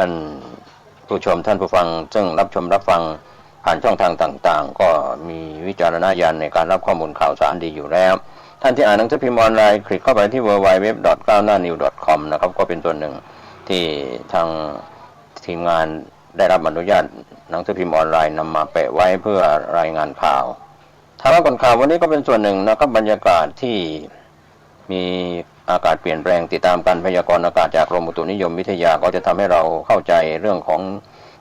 ท่านผู้ชมท่านผู้ฟังซึ่งรับชมรับฟังผ่านช่องทางต่างๆก็มีวิจารณญาณในการรับข้อมูลข่าวสารดีอยู่แล้วท่านที่อ่านหนังสือพิมพ์ออนไลน์คลิกเข้าไปที่ www.9hnanews.com นะครับก็เป็นตัวหนึ่งที่ทางทีมงานได้รับอนุญาตหนังสือพิมพ์ออนไลน์นำมาแปะไว้เพื่อรายงานข่าวทางก่อนข่าววันนี้ก็เป็นส่วนหนึ่งนะครับบรรยากาศที่มีอากาศเปลี่ยนแปลงติดตามการพยากรณ์อากาศจากกรมอุตุนิยมวิทยาก็จะทำให้เราเข้าใจเรื่องของ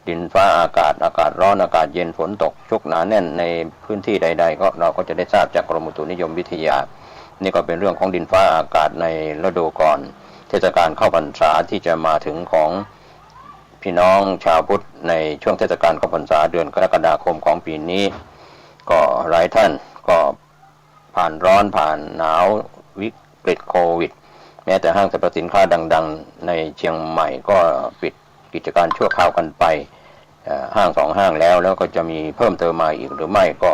ดินฟ้าอากาศร้อนอากาศเย็นฝนตกชุกหนาแน่นในพื้นที่ใดๆก็เราก็จะได้ทราบจากกรมอุตุนิยมวิทยานี่ก็เป็นเรื่องของดินฟ้าอากาศในฤดูก่อนเทศกาลเข้าพรรษาที่จะมาถึงของพี่น้องชาวพุทธในช่วงเทศกาลเข้าพรรษาเดือนกรกฎาคมของปีนี้ก็หลายท่านก็ผ่านร้อนผ่านหนาววิกฤตโควิดแม้แต่ห้างสรรพสินค้าดังๆในเชียงใหม่ก็ปิดกิจการชั่วคราวกันไปห้าง2 ห้างแล้วก็จะมีเพิ่มเติมมาอีกหรือไม่ก็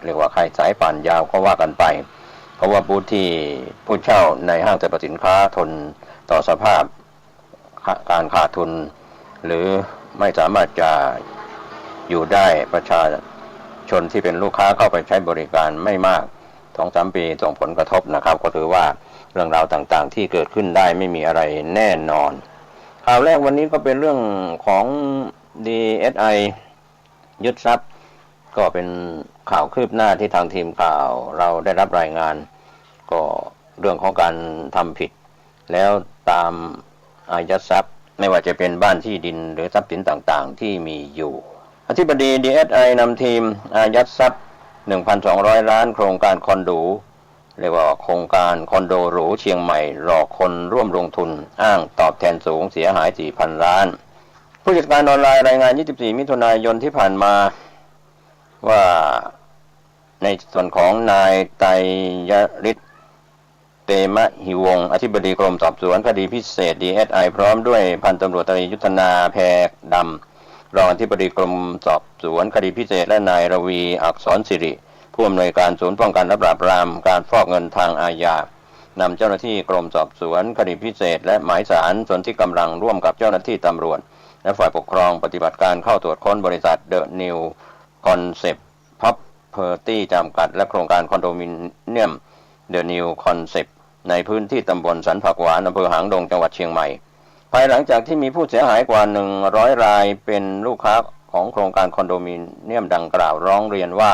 เรียกว่าใครสายป่านยาวก็ว่ากันไปเพราะว่าผู้เช่าในห้างสรรพสินค้าทนต่อสภาพการขาดทุนหรือไม่สามารถจะอยู่ได้ประชาชนที่เป็นลูกค้าเข้าไปใช้บริการไม่มาก 2-3 ปีส่งผลกระทบนะครับก็ถือว่าเรื่องราวต่างๆที่เกิดขึ้นได้ไม่มีอะไรแน่นอนข่าวแรกวันนี้ก็เป็นเรื่องของ DSI ยึดทรัพย์ก็เป็นข่าวคืบหน้าที่ทางทีมข่าวเราได้รับรายงานก็เรื่องของการทำผิดแล้วตามอายัดทรัพย์ไม่ว่าจะเป็นบ้านที่ดินหรือทรัพย์สินต่างๆที่มีอยู่อธิบดี DSI นำทีมอายัดทรัพย์ 1,200 ล้านโครงการคอนโดเรียกว่าโครงการคอนโดหรูเชียงใหม่หลอกคนร่วมลงทุนอ้างตอบแทนสูงเสียหาย 4,000 ล้านผู้จัดการออนไลน์รายงาน 24 มิถุนายนที่ผ่านมาว่าในส่วนของนายไตรยฤทธิ์เตมะหิวงศ์อธิบดีกรมสอบสวนคดีพิเศษ DSI พร้อมด้วยพันตำรวจตรียุทธนาแพรดำรองอธิบดีกรมสอบสวนคดีพิเศษและนายรวีอักษรสิริผู้อำนวยการศูนย์ป้องกันและปราบปรามการฟอกเงินทางอาญานำเจ้าหน้าที่กรมสอบสวนคดีพิเศษและหมายสารส่วนที่กำลังร่วมกับเจ้าหน้าที่ตำรวจและฝ่ายปกครองปฏิบัติการเข้าตรวจค้นบริษัท The New Concept Property จำกัดและโครงการคอนโดมิเนียม The New Concept ในพื้นที่ตำบลสันผักหวานอำเภอหางดงจังหวัดเชียงใหม่ภายหลังจากที่มีผู้เสียหายกว่า100 รายเป็นลูกค้าของโครงการคอนโดมิเนียมดังกล่าวร้องเรียนว่า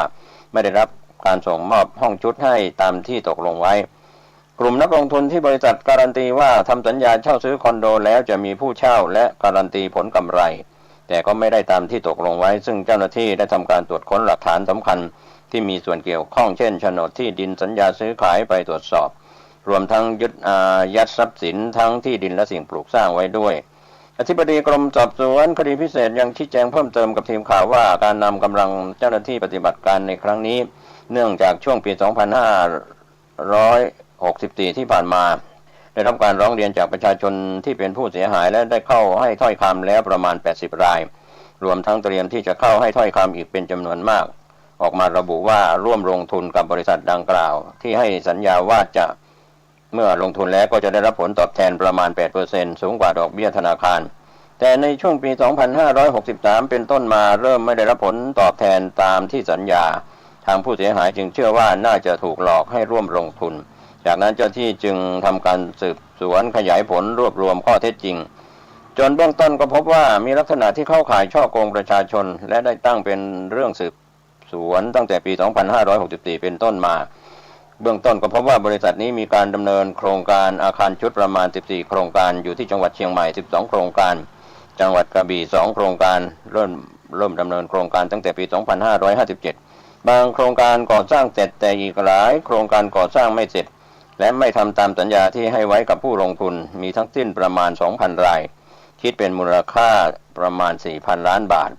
ไม่ได้รับการส่งมอบห้องชุดให้ตามที่ตกลงไว้กลุ่มนักลงทุนที่บริษัทการันตีว่าทำสัญญาเช่าซื้อคอนโดแล้วจะมีผู้เช่าและการันตีผลกำไรแต่ก็ไม่ได้ตามที่ตกลงไว้ซึ่งเจ้าหน้าที่ได้ทำการตรวจค้นหลักฐานสำคัญที่มีส่วนเกี่ยวข้องเช่นโฉนดที่ดินสัญญาซื้อขายไปตรวจสอบรวมทั้งยึดอายัดทรัพย์สินทั้งที่ดินและสิ่งปลูกสร้างไว้ด้วยอธิบดีกรมสอบสวนคดีพิเศษยังชี้แจงเพิ่มเติมกับทีมข่าวว่าการนำกำลังเจ้าหน้าที่ปฏิบัติการในครั้งนี้เนื่องจากช่วงปี 2564 ที่ผ่านมาได้รับการร้องเรียนจากประชาชนที่เป็นผู้เสียหายและได้เข้าให้ถ้อยคำแล้วประมาณ80 รายรวมทั้งเตรียมที่จะเข้าให้ถ้อยคำอีกเป็นจำนวนมากออกมาระบุว่าร่วมลงทุนกับบริษัทดังกล่าวที่ให้สัญญาว่าจะเมื่อลงทุนแล้วก็จะได้รับผลตอบแทนประมาณ 8% สูงกว่าดอกเบี้ยธนาคารแต่ในช่วงปี 2563 เป็นต้นมาเริ่มไม่ได้รับผลตอบแทนตามที่สัญญาทางผู้เสียหายจึงเชื่อว่าน่าจะถูกหลอกให้ร่วมลงทุนจากนั้นเจ้าที่จึงทำการสืบสวนขยายผลรวบรวมข้อเท็จจริงจนเบื้องต้นก็พบว่ามีลักษณะที่เข้าข่ายฉ้อโกงประชาชนและได้ตั้งเป็นเรื่องสืบสวนตั้งแต่ปี 2564 เป็นต้นมาเบื้องต้นก็พบว่าบริษัทนี้มีการดำเนินโครงการอาคารชุดประมาณ14โครงการอยู่ที่จังหวัดเชียงใหม่12โครงการจังหวัดกระบี่2โครงการเริ่มดำเนินโครงการตั้งแต่ปี 2557 บางโครงการก่อสร้างเสร็จแต่อีกหลายโครงการก่อสร้างไม่เสร็จและไม่ทำตามสัญญาที่ให้ไว้กับผู้ลงทุนมีทั้งสิ้นประมาณ 2,000 รายคิดเป็นมูลค่าประมาณ 4,000 ล้านบาท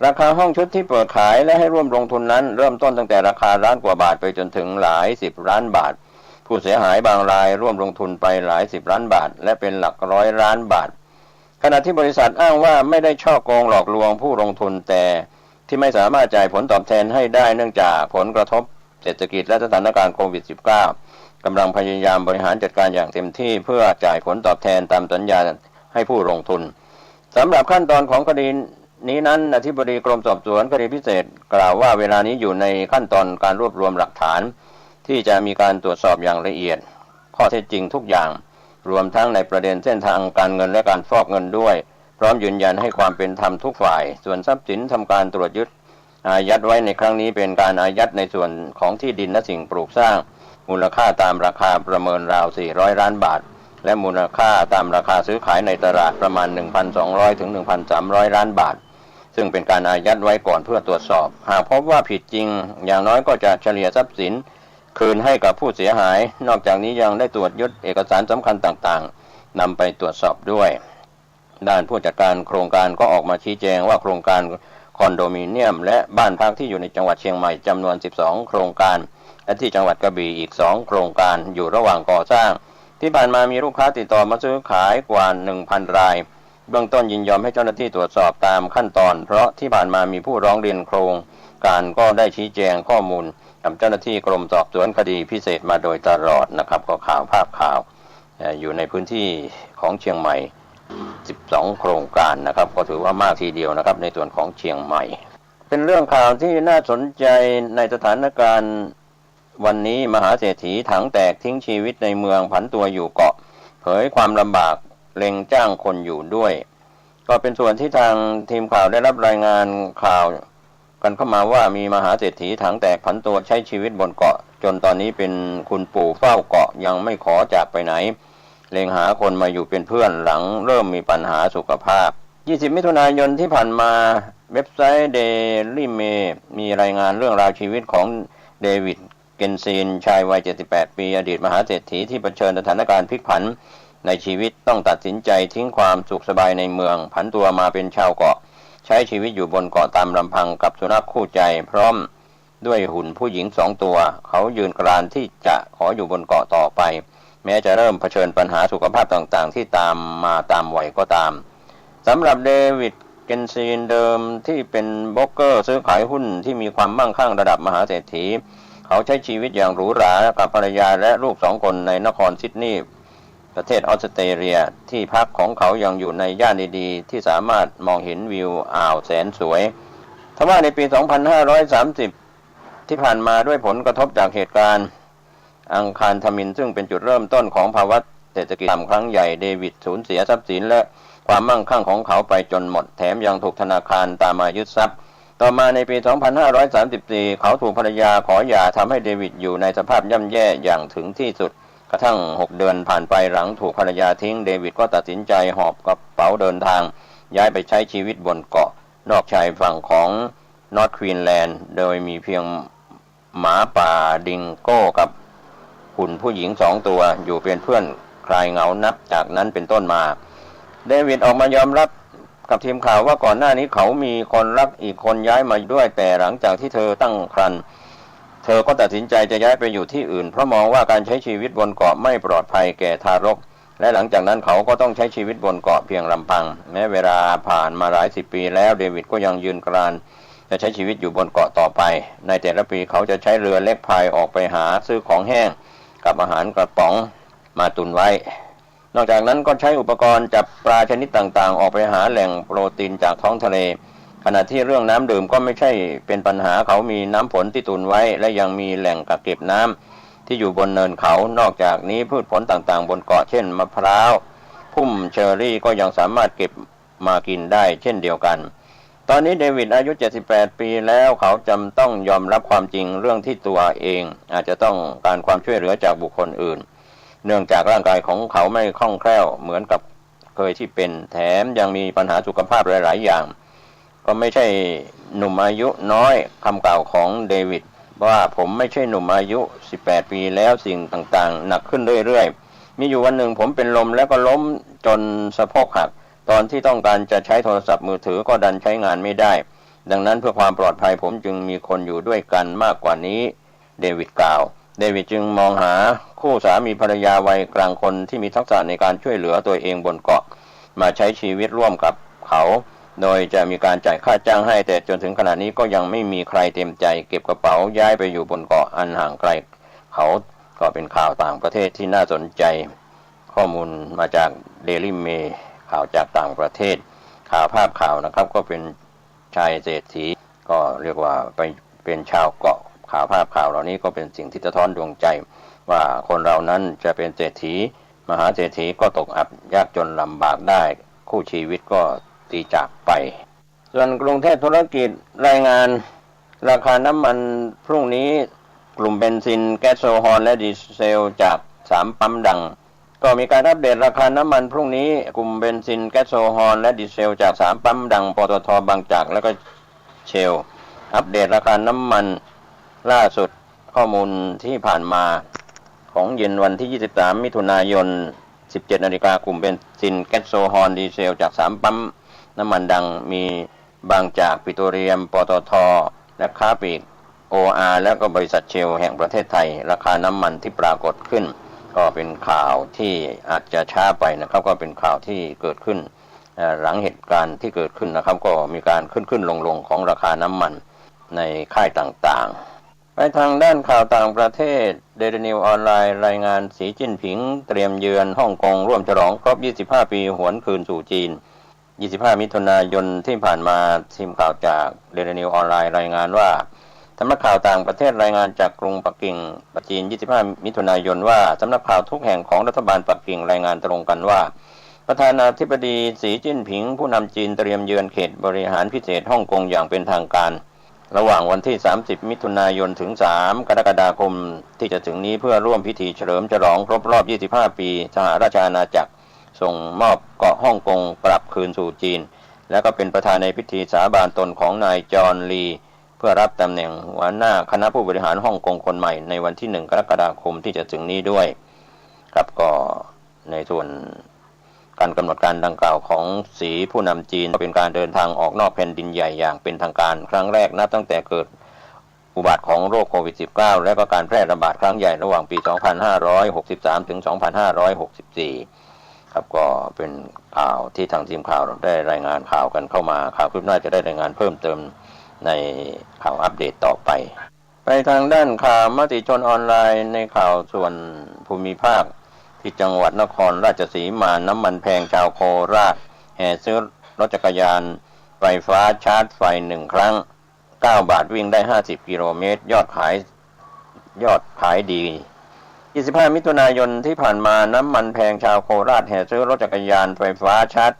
ราคาห้องชุดที่เปิดขายและให้ร่วมลงทุนนั้นเริ่มต้นตั้งแต่ราคาล้านกว่าบาทไปจนถึงหลาย10 ล้านบาทผู้เสียหายบางรายร่วมลงทุนไปหลาย10 ล้านบาทและเป็นหลักร้อยล้านบาทขณะที่บริษัทอ้างว่าไม่ได้ฉ้อโกงหลอกลวงผู้ลงทุนแต่ที่ไม่สามารถจ่ายผลตอบแทนให้ได้เนื่องจากผลกระทบเศรษฐกิจและสถานการณ์โควิด -19 กำลังพยายามบริหารจัดการอย่างเต็มที่เพื่อจ่ายผลตอบแทนตามสัญญาให้ผู้ลงทุน สำหรับขั้นตอนของคดีนี้นั้นอธิบดีกรมสอบสวนคดีพิเศษกล่าวว่าเวลานี้อยู่ในขั้นตอนการรวบรวมหลักฐานที่จะมีการตรวจสอบอย่างละเอียดข้อเท็จจริงทุกอย่างรวมทั้งในประเด็นเส้นทางการเงินและการฟอกเงินด้วยพร้อมยืนยันให้ความเป็นธรรมทุกฝ่ายส่วนทรัพย์สินทำการตรวจยึดอายัดไว้ในครั้งนี้เป็นการอายัดในส่วนของที่ดินและสิ่งปลูกสร้างมูลค่าตามราคาประเมินราว400ล้านบาทและมูลค่าตามราคาซื้อขายในตลาดประมาณ 1,200 ถึง 1,300 ล้านบาทซึ่งเป็นการอายัดไว้ก่อนเพื่อตรวจสอบหากพบว่าผิดจริงอย่างน้อยก็จะเฉลี่ยทรัพย์สินคืนให้กับผู้เสียหายนอกจากนี้ยังได้ตรวจยึดเอกสารสำคัญต่างๆนำไปตรวจสอบด้วยด้านผู้จัดการโครงการก็ออกมาชี้แจงว่าโครงการคอนโดมิเนียมและบ้านพักที่อยู่ในจังหวัดเชียงใหม่จำนวน12โครงการและที่จังหวัดกระบี่อีก2โครงการอยู่ระหว่างก่อสร้างที่ผ่านมามีลูกค้าติดต่อมาซื้อขายกว่า 1,000 รายเบื้องต้นยินยอมให้เจ้าหน้าที่ตรวจสอบตามขั้นตอนเพราะที่ผ่านมามีผู้ร้องเรียนโครงการก็ได้ชี้แจงข้อมูลกับเจ้าหน้าที่กรมสอบสวนคดีพิเศษมาโดยตลอดนะครับก็ข่าวภาพข่าวอยู่ในพื้นที่ของเชียงใหม่12โครงการนะครับก็ถือว่ามากทีเดียวนะครับในส่วนของเชียงใหม่เป็นเรื่องข่าวที่น่าสนใจในสถานการณ์วันนี้มหาเศรษฐีถังแตกทิ้งชีวิตในเมืองผันตัวอยู่เกาะเผยความลำบากเล็งจ้างคนอยู่ด้วยก็เป็นส่วนที่ทางทีมข่าวได้รับรายงานข่าวกันเข้ามาว่ามีมหาเศรษฐีถังแตกผันตัวใช้ชีวิตบนเกาะจนตอนนี้เป็นคุณปู่เฝ้าเกาะยังไม่ขอจากไปไหนเล็งหาคนมาอยู่เป็นเพื่อนหลังเริ่มมีปัญหาสุขภาพ20มิถุนายนที่ผ่านมาเว็บไซต์ Daily Mail มีรายงานเรื่องราวชีวิตของเดวิดเกนซีนชายวัย78ปีอดีตมหาเศรษฐีที่เผชิญสถานการณ์พลิกผันในชีวิตต้องตัดสินใจทิ้งความสุขสบายในเมืองผันตัวมาเป็นชาวเกาะใช้ชีวิตอยู่บนเกาะตามลำพังกับสุนัขคู่ใจพร้อมด้วยหุ่นผู้หญิง2ตัวเขายืนกรานที่จะขออยู่บนเกาะต่อไปแม้จะเริ่มเผชิญปัญหาสุขภาพต่างๆที่ตามมาตามวัยก็ตามสำหรับเดวิดเกนซีนเดิมที่เป็นโบรกเกอร์ซื้อขายหุ้นที่มีความมั่งคั่งระดับมหาเศรษฐีเขาใช้ชีวิตอย่างหรูหรากับภรรยาและลูก2คนในนครซิดนีย์ประเทศออสเตรเลียที่พักของเขายังอยู่ในย่านดีๆที่สามารถมองเห็นวิวอ่าวแสนสวยทว่าในปี 2530 ที่ผ่านมาด้วยผลกระทบจากเหตุการณ์อังคารทมิฬซึ่งเป็นจุดเริ่มต้นของภาวะเศรษฐกิจต่ำครั้งใหญ่เดวิดสูญเสียทรัพย์สินและความมั่งคั่งของเขาไปจนหมดแถมยังถูกธนาคารตามมายึดทรัพย์ต่อมาในปี 2534 เขาถูกภรรยาขอหย่าทำให้เดวิดอยู่ในสภาพย่ำแย่อย่างถึงที่สุดกระทั่ง6เดือนผ่านไปหลังถูกภรรยาทิ้งเดวิดก็ตัดสินใจหอบกระเป๋าเดินทางย้ายไปใช้ชีวิตบนเกาะนอกชายฝั่งของนอร์ทควีนแลนด์โดยมีเพียงหมาป่าดิงโก้กับหุ่นผู้หญิง2ตัวอยู่เป็นเพื่อนคลายเหงานับจากนั้นเป็นต้นมาเดวิดออกมายอมรับกับทีมข่าวว่าก่อนหน้านี้เขามีคนรักอีกคนย้ายมาด้วยแต่หลังจากที่เธอตั้งครรภ์เธอก็ตัดสินใจจะย้ายไปอยู่ที่อื่นเพราะมองว่าการใช้ชีวิตบนเกาะไม่ปลอดภัยแก่ทารกและหลังจากนั้นเขาก็ต้องใช้ชีวิตบนเกาะเพียงลำพังแม้เวลาผ่านมาหลาย10 ปีแล้วเดวิดก็ยังยืนกรานจะใช้ชีวิตอยู่บนเกาะต่อไปในแต่ละปีเขาจะใช้เรือเล็กพายออกไปหาซื้อของแห้งกับอาหารกระป๋องมาตุนไว้นอกจากนั้นก็ใช้อุปกรณ์จับปลาชนิดต่างๆออกไปหาแหล่งโปรตีนจากท้องทะเลขณะที่เรื่องน้ำดื่มก็ไม่ใช่เป็นปัญหาเขามีน้ำฝนที่ตุนไว้และยังมีแหล่งกักเก็บน้ำที่อยู่บนเนินเขานอกจากนี้พืชผลต่างๆบนเกาะเช่นมะพร้าวพุ่มเชอร์รี่ก็ยังสามารถเก็บมากินได้เช่นเดียวกันตอนนี้เดวิดอายุ78 ปีแล้วเขาจำต้องยอมรับความจริงเรื่องที่ตัวเองอาจจะต้องการความช่วยเหลือจากบุคคลอื่นเนื่องจากร่างกายของเขาไม่คล่องแคล่วเหมือนกับเคยที่เป็นแถมยังมีปัญหาสุขภาพหลายๆอย่างก็ไม่ใช่หนุ่มอายุน้อยคำกล่าวของเดวิดว่าผมไม่ใช่หนุ่มอายุ18 ปีแล้วสิ่งต่างๆหนักขึ้นเรื่อยๆมีอยู่วันหนึ่งผมเป็นลมแล้วก็ล้มจนสะโพกหักตอนที่ต้องการจะใช้โทรศัพท์มือถือก็ดันใช้งานไม่ได้ดังนั้นเพื่อความปลอดภัยผมจึงมีคนอยู่ด้วยกันมากกว่านี้เดวิดกล่าวเดวิดจึงมองหาคู่สามีภรรยาวัยกลางคนที่มีทักษะในการช่วยเหลือตัวเองบนเกาะมาใช้ชีวิตร่วมกับเขาโดยจะมีการจ่ายค่าจ้างให้แต่จนถึงขณะนี้ก็ยังไม่มีใครเต็มใจเก็บกระเป๋าย้ายไปอยู่บนเกาะอันห่างไกลเขาก็เป็นข่าวต่างประเทศที่น่าสนใจข้อมูลมาจาก Daily Mail ข่าวจากต่างประเทศ ภาพข่าวนะครับก็เป็นชายเศรษฐีก็เรียกว่าไปเป็นชาวเกาะภาพข่าวเหล่านี้ก็เป็นสิ่งที่สะท้อนดวงใจว่าคนเรานั้นจะเป็นเศรษฐีมหาเศรษฐีก็ตกอับยากจนลำบากได้คู่ชีวิตก็ตีจากไปส่วนกรุงเทพธุรกิจรายงานราคาน้ำมันพรุ่งนี้กลุ่มเบนซินแก๊สโซฮอลและดีเซลจาก3ปั๊มดังก็มีการอัปเดตราคาน้ำมันพรุ่งนี้กลุ่มเบนซินแก๊สโซฮอลและดีเซลจาก3ปั๊มดังปตท.บางจากและก็เชลอัปเดตราคาน้ำมันล่าสุดข้อมูลที่ผ่านมาของเย็นวันที่23มิถุนายน 17 นาฬิกากลุ่มเบนซินแก๊สโซฮอลดีเซลจาก3ปั๊มน้ำมันดังมีบางจากปิโตรเลียมปตท.และค้าปลีก OR แล้วก็บริษัทเชลแห่งประเทศไทยราคาน้ำมันที่ปรากฏขึ้นก็เป็นข่าวที่อาจจะช้าไปนะครับก็เป็นข่าวที่เกิดขึ้นหลังเหตุการณ์ที่เกิดขึ้นนะครับก็มีการขึ้นลงของราคาน้ำมันในค่ายต่างๆไปทางด้านข่าวต่างประเทศเดลินิวออนไลน์รายงานสีจิ้นผิงเตรียมเยือนฮ่องกงร่วมฉลองครบ25 ปีหวนคืนสู่จีน25 มิถุนายนที่ผ่านมาทีมข่าวจากเดลินิวออนไลน์รายงานว่าสำนักข่าวต่างประเทศรายงานจากกรุงปักกิ่งจีน25 มิถุนายนว่าสำนักข่าวทุกแห่งของรัฐบาลปักกิ่งรายงานตรงกันว่าประธานาธิบดีสีจิ้นผิงผู้นำจีนเตรียมเยือนเขตบริหารพิเศษฮ่องกงอย่างเป็นทางการระหว่างวันที่30 มิถุนายนถึง3 กรกฎาคมที่จะถึงนี้เพื่อร่วมพิธีเฉลิมฉลองครบรอบ25 ปีสหราชอาณาจักรส่งมอบเกาะฮ่องกงกลับคืนสู่จีนและก็เป็นประธานในพิธีสาบานตนของนายจอห์นลีเพื่อรับตำแหน่งหัวหน้าคณะผู้บริหารฮ่องกงคนใหม่ในวันที่1 กรกฎาคมที่จะถึงนี้ด้วยครับก็ในส่วนการกำหนดการดังกล่าวของสีผู้นำจีนเป็นการเดินทางออกนอกแผ่นดินใหญ่อย่างเป็นทางการครั้งแรกนับตั้งแต่เกิดอุบัติของโรคโควิด -19 และก็การแพร่ระบาดครั้งใหญ่ระหว่างปี 2563 ถึง 2564 ครับก็เป็นข่าวที่ทางทีมข่าวได้รายงานข่าวกันเข้ามาข่าวคืบหน้าจะได้รายงานเพิ่มเติมในข่าวอัปเดตต่อไปไปทางด้านข่าวมติชนออนไลน์ในข่าวส่วนภูมิภาคที่จังหวัดนครราชสีมาน้ำมันแพงชาวโคราชแห่ซื้อรถจักรยานไฟฟ้าชาร์จไฟ1ครั้ง9 บาทวิ่งได้50 กิโลเมตรยอดขายดี25 มิถุนายนที่ผ่านมาน้ำมันแพงชาวโคราชแห่ซื้อรถจักรยานไฟฟ้าชาร์จ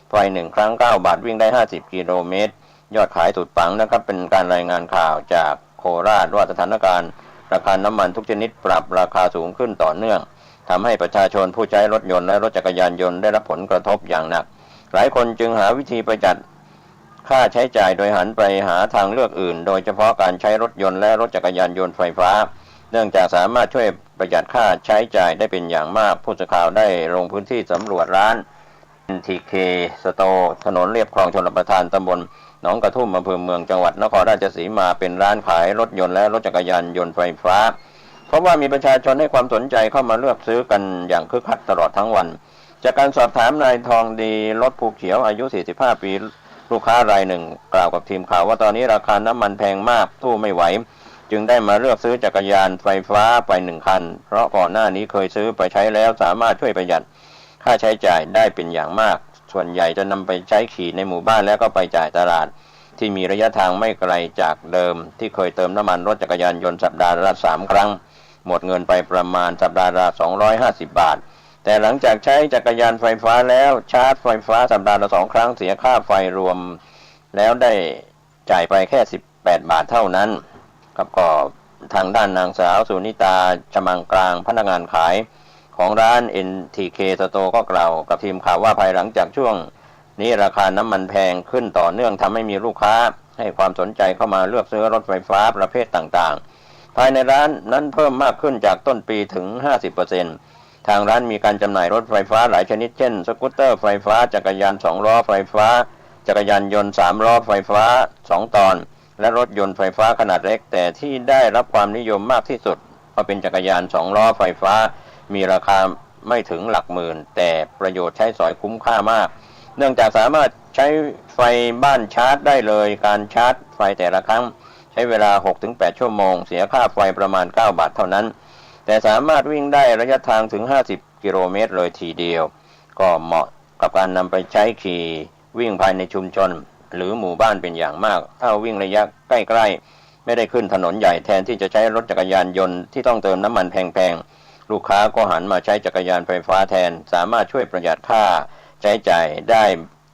ไฟ1ครั้ง9 บาทวิ่งได้50 กิโลเมตรยอดขายสุดปังนะครับเป็นการรายงานข่าวจากโคราชว่าสถานการณ์ราคาน้ำมันทุกชนิดปรับราคาสูงขึ้นต่อเนื่องทำให้ประชาชนผู้ใช้รถยนต์และรถจักรยานยนต์ได้รับผลกระทบอย่างหนักหลายคนจึงหาวิธีประหยัดค่าใช้จ่ายโดยหันไปหาทางเลือกอื่นโดยเฉพาะการใช้รถยนต์และรถจักรยานยนต์ไฟฟ้าเนื่องจากสามารถช่วยประหยัดค่าใช้จ่ายได้เป็นอย่างมากผู้สื่อข่าวได้ลงพื้นที่สำรวจร้าน NTK Store ถนนเลียบคลองชลประทานตำบลหนองกระทุ่มอำเภอเมืองจังหวัดนครราชสีมาเป็นร้านขายรถยนต์และรถจักรยานยนต์ไฟฟ้าเพราะว่ามีประชาชนให้ความสนใจเข้ามาเลือกซื้อกันอย่างคึกคักตลอดทั้งวันจากการสอบถามนายทองดีรถภูเขียวอายุ45 ปีลูกค้ารายหนึ่งกล่าวกับทีมข่าวว่าตอนนี้ราคาน้ำมันแพงมากสู้ไม่ไหวจึงได้มาเลือกซื้อจักรยานไฟฟ้าไป1 คันเพราะก่อนหน้านี้เคยซื้อไปใช้แล้วสามารถช่วยประหยัดค่าใช้จ่ายได้เป็นอย่างมากส่วนใหญ่จะนำไปใช้ขี่ในหมู่บ้านแล้วก็ไปจ่ายตลาดที่มีระยะทางไม่ไกลจากเดิมที่เคยเติมน้ำมันรถจักรยานยนต์สัปดาห์ละ3 ครั้งหมดเงินไปประมาณสัปดาห์ละ250 บาทแต่หลังจากใช้จักรยานไฟฟ้าแล้วชาร์จไฟฟ้าสัปดาห์ละ2 ครั้งเสียค่าไฟรวมแล้วได้จ่ายไปแค่18 บาทเท่านั้นครับก็ทางด้านนางสาวสุนิตาชมังกลางพนักงานขายของร้าน NTK Store ก็กล่าวกับทีมข่าวว่าภายหลังจากช่วงนี้ราคาน้ำมันแพงขึ้นต่อเนื่องทำให้มีลูกค้าให้ความสนใจเข้ามาเลือกซื้อรถไฟฟ้าประเภทต่างๆภายในร้านนั้นเพิ่มมากขึ้นจากต้นปีถึง 50% ทางร้านมีการจำหน่ายรถไฟฟ้าหลายชนิดเช่นสกูตเตอร์ไฟฟ้าจักรยาน2 ล้อไฟฟ้าจักรยานยนต์3 ล้อไฟฟ้า2 ตอนและรถยนต์ไฟฟ้าขนาดเล็กแต่ที่ได้รับความนิยมมากที่สุดก็เป็นจักรยาน2 ล้อไฟฟ้ามีราคาไม่ถึงหลักหมื่นแต่ประโยชน์ใช้สอยคุ้มค่ามากเนื่องจากสามารถใช้ไฟบ้านชาร์จได้เลยการชาร์จไฟแต่ละครั้งใช้เวลา 6-8 ชั่วโมงเสียค่าไฟประมาณ9 บาทเท่านั้นแต่สามารถวิ่งได้ระยะทางถึง50 กิโลเมตรเลยทีเดียวก็เหมาะกับการนำไปใช้ขี่ วิ่งภายในชุมชนหรือหมู่บ้านเป็นอย่างมากถ้าวิ่งระยะใกล้ๆไม่ได้ขึ้นถนนใหญ่แทนที่จะใช้รถจักรยานยนต์ที่ต้องเติมน้ำมันแพงๆลูกค้าก็หันมาใช้จักรยานไฟฟ้าแทนสามารถช่วยประหยัดค่าใช้จ่ายได้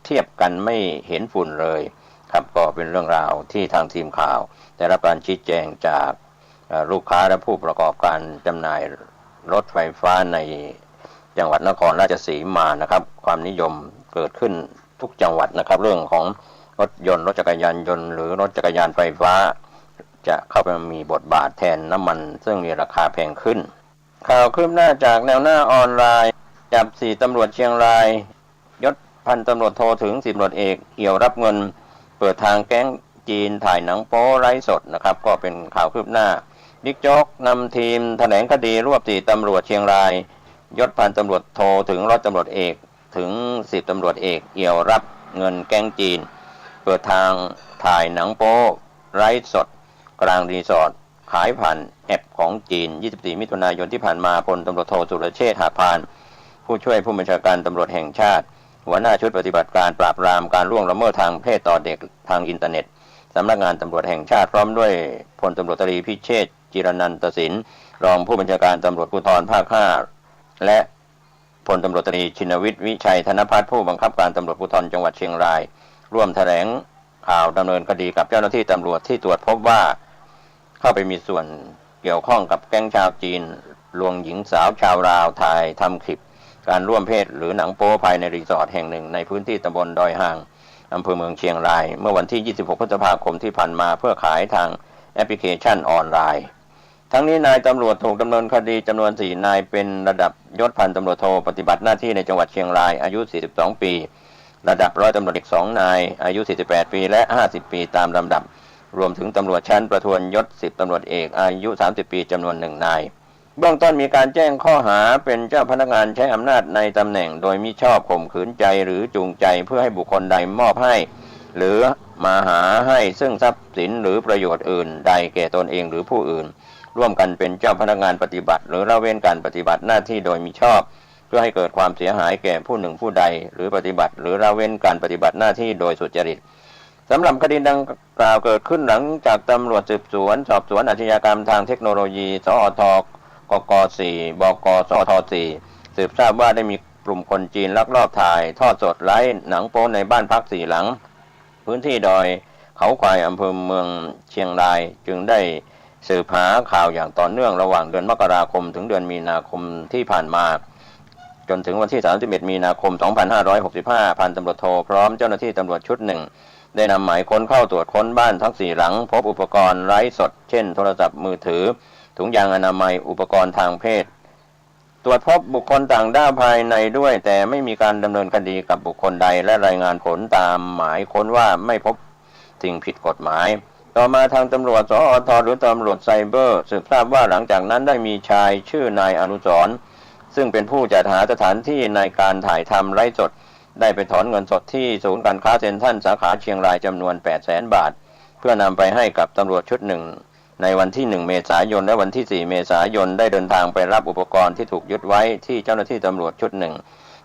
เทียบกันไม่เห็นฝุ่นเลยครับก็เป็นเรื่องราวที่ทางทีมข่าวได้รับการชี้แจงจากลูกค้าและผู้ประกอบการจำหน่ายรถไฟฟ้าในจังหวัดนครราชสีมานะครับความนิยมเกิดขึ้นทุกจังหวัดนะครับเรื่องของรถยนต์รถจักรยานยนต์หรือรถจักรยานไฟฟ้าจะเข้าไปมีบทบาทแทนน้ำมันซึ่งมีราคาแพงขึ้นข่าวคืบหน้าจากแนวหน้าออนไลน์จับ4ตำรวจเชียงรายยศพันตำรวจโทถึง10ตำรวจเอกเอี่ยวรับเงินเปิดทางแก๊งจีนถ่ายหนังโป๊ไร้สดนะครับก็เป็นข่าวคืบหน้าบิ๊กโจ๊กนำทีมแถลงคดีรวบ4ตำรวจเชียงรายยศพันตำรวจโทถึงร้อยตำรวจเอกถึง10ตำรวจเอกเอี่ยวรับเงินแก๊งจีนเปิดทางถ่ายหนังโป๊ไร้สดกลางรีสอร์ทขายผ่านแอปของจีน24มิถุนายนที่ผ่านมาพลตำรวจโทสุรเชษฐ์หาพานผู้ช่วยผู้บัญชาการตำรวจแห่งชาติหัวหน้าชุดปฏิบัติการปราบปรามการล่วงละเมิดทางเพศต่อเด็กทางอินเทอร์เน็ตสำนักงานตำรวจแห่งชาติพร้อมด้วยพลตำรวจตรีพิเชษฐ์จิรนันตศิลป์รองผู้บัญชาการตำรวจภูธรภาค5และพลตำรวจตรีชินวิทย์วิชัยธนภัทรผู้บังคับการตำรวจภูธรจังหวัดเชียงรายร่วมแถลงข่าวดำเนินคดีกับเจ้าหน้าที่ตำรวจที่ตรวจพบว่าเข้าไปมีส่วนเกี่ยวข้องกับแก๊งชาวจีนลวงหญิงสาวชาวลาวถ่ายทำคลิปการร่วมเพศหรือหนังโป๊ภายในรีสอร์ทแห่งหนึ่งในพื้นที่ตำบลดอยหางอำเภอเมืองเชียงรายเมื่อวันที่26พฤษภาคมที่ผ่านมาเพื่อขายทางแอปพลิเคชันออนไลน์ทั้งนี้นายตำรวจถูกดำเนินคดีจำนวน4นายเป็นระดับยศพันตำรวจโทปฏิบัติหน้าที่ในจังหวัดเชียงรายอายุ42ปีระดับร้อยตำรวจเอก2นายอายุ48ปีและ50ปีตามลำดับรวมถึงตำรวจชั้นประทวนยศ10ตำรวจเอกอายุ30ปีจำนวน1นายเบื้องต้นมีการแจ้งข้อหาเป็นเจ้าพนักงานใช้อำนาจในตำแหน่งโดยมิชอบข่มขืนใจหรือจูงใจเพื่อให้บุคคลใดมอบให้หรือมาหาให้ซึ่งทรัพย์สินหรือประโยชน์อื่นใดแก่ตนเองหรือผู้อื่นร่วมกันเป็นเจ้าพนักงานปฏิบัติหรือละเว้นการปฏิบัติหน้าที่โดยมิชอบเพื่อให้เกิดความเสียหายแก่ผู้หนึ่งผู้ใดหรือปฏิบัติหรือละเว้นการปฏิบัติหน้าที่โดยสุจริตสำหรับคดีดังกล่าวเกิดขึ้นหลังจากตำรวจสืบสวนสอบสวนอาชญากรรมทางเทคโนโลยีสอทกก4บกสท4สืบทราบว่าได้มีกลุ่มคนจีนลักลอบถ่ายทอดสดไลฟ์หนังโป๊ในบ้านพัก4หลังพื้นที่ดอยเขาควายอำเภอเมืองเชียงรายจึงได้สืบหาข่าวอย่างต่อเนื่องระหว่างเดือนมกราคมถึงเดือนมีนาคมที่ผ่านมาจนถึงวันที่31มีนาคม2565พันตำรวจโทพร้อมเจ้าหน้าที่ตำรวจชุดหนึ่งได้นำหมายค้นเข้าตรวจค้นบ้านทั้ง4หลังพบอุปกรณ์ไร้สดเช่นโทรศัพท์มือถือถุงยางอนามัยอุปกรณ์ทางเพศตรวจพบบุคคลต่างด้าวภายในด้วยแต่ไม่มีการดำเนินคดีกับบุคคลใดและรายงานผลตามหมายค้นว่าไม่พบสิ่งผิดกฎหมายต่อมาทางตำรวจสอทหรือตำรวจไซเบอร์สืบทราบว่าหลังจากนั้นได้มีชายชื่อนายอนุสรณ์ซึ่งเป็นผู้จัดหาสถานที่ในการถ่ายทำไร้สดได้ไปถอนเงินสดที่ศูนย์การค้าเซ็นทรัลสาขาเชียงรายจำนวน 800,000 บาทเพื่อนำไปให้กับตำรวจชุดหนึ่งในวันที่1เมษายนและวันที่4เมษายนได้เดินทางไปรับอุปกรณ์ที่ถูกยึดไว้ที่เจ้าหน้าที่ตำรวจชุดหนึ่ง